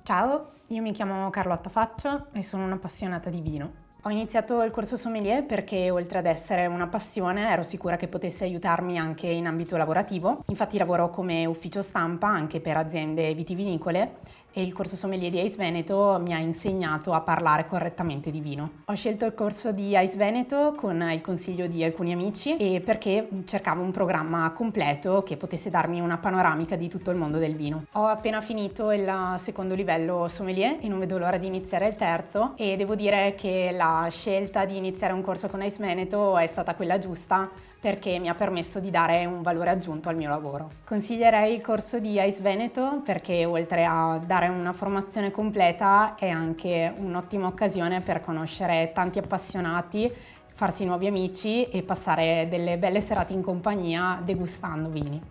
Ciao, io mi chiamo Carlotta Faccio e sono un'appassionata di vino. Ho iniziato il corso sommelier perché oltre ad essere una passione ero sicura che potesse aiutarmi anche in ambito lavorativo. Infatti lavoro come ufficio stampa anche per aziende vitivinicole e il corso sommelier di Ais Veneto mi ha insegnato a parlare correttamente di vino. Ho scelto il corso di Ais Veneto con il consiglio di alcuni amici e perché cercavo un programma completo che potesse darmi una panoramica di tutto il mondo del vino. Ho appena finito il secondo livello sommelier e non vedo l'ora di iniziare il terzo e devo dire che la scelta di iniziare un corso con Ais Veneto è stata quella giusta perché mi ha permesso di dare un valore aggiunto al mio lavoro. Consiglierei il corso di Ais Veneto perché oltre a dare una formazione completa è anche un'ottima occasione per conoscere tanti appassionati, farsi nuovi amici e passare delle belle serate in compagnia degustando vini.